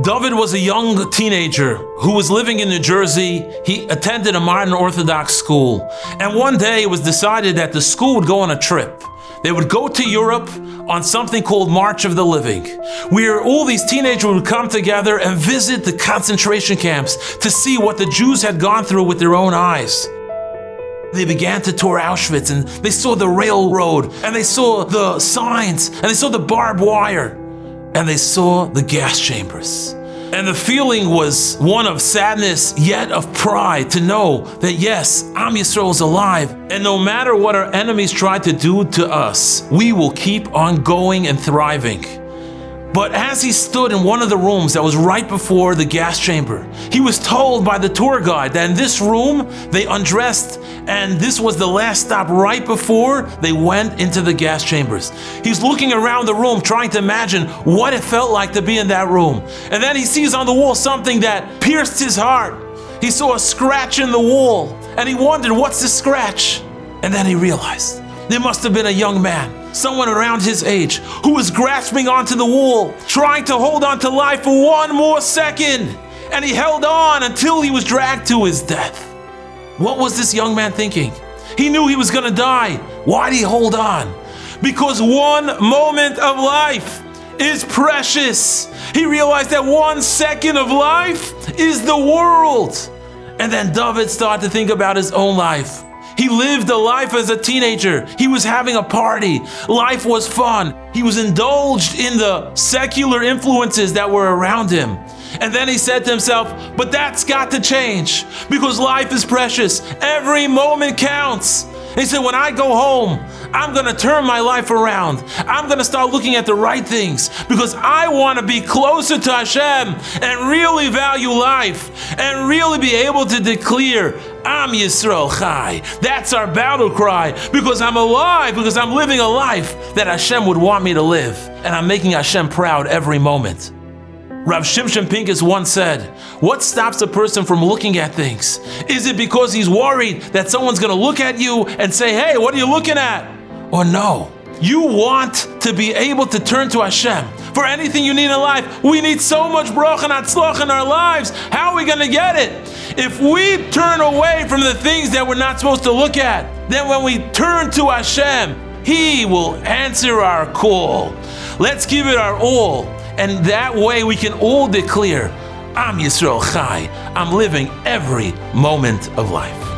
David was a young teenager who was living in New Jersey. He attended a modern Orthodox school. And one day it was decided that the school would go on a trip. They would go to Europe on something called March of the Living, where all these teenagers would come together and visit the concentration camps to see what the Jews had gone through with their own eyes. They began to tour Auschwitz, and they saw the railroad, and they saw the signs, and they saw the barbed wire, and they saw the gas chambers. And the feeling was one of sadness, yet of pride, to know that yes, Am Yisrael is alive, and no matter what our enemies try to do to us, we will keep on going and thriving. But as he stood in one of the rooms that was right before the gas chamber, he was told by the tour guide that in this room they undressed, and this was the last stop right before they went into the gas chambers. He's looking around the room trying to imagine what it felt like to be in that room. And then he sees on the wall something that pierced his heart. He saw a scratch in the wall, and he wondered, what's this scratch? And then he realized there must have been a young man, someone around his age, who was grasping onto the wall, trying to hold on to life for one more second. And he held on until he was dragged to his death. What was this young man thinking? He knew he was going to die. Why did he hold on? Because one moment of life is precious. He realized that 1 second of life is the world. And then David started to think about his own life. He lived a life as a teenager. He was having a party. Life was fun. He was indulged in the secular influences that were around him. And then he said to himself, but that's got to change because life is precious. Every moment counts. He said, when I go home, I'm going to turn my life around. I'm going to start looking at the right things because I want to be closer to Hashem and really value life and really be able to declare, Am Yisrael Chai. That's our battle cry because I'm alive, because I'm living a life that Hashem would want me to live. And I'm making Hashem proud every moment. Rav Shimshon Pincus once said, what stops a person from looking at things? Is it because he's worried that someone's going to look at you and say, hey, what are you looking at? Or no, you want to be able to turn to Hashem for anything you need in life. We need so much bracha and atzlach in our lives. How are we going to get it? If we turn away from the things that we're not supposed to look at, then when we turn to Hashem, He will answer our call. Let's give it our all. And that way we can all declare, Am Yisrael Chai. I'm living every moment of life.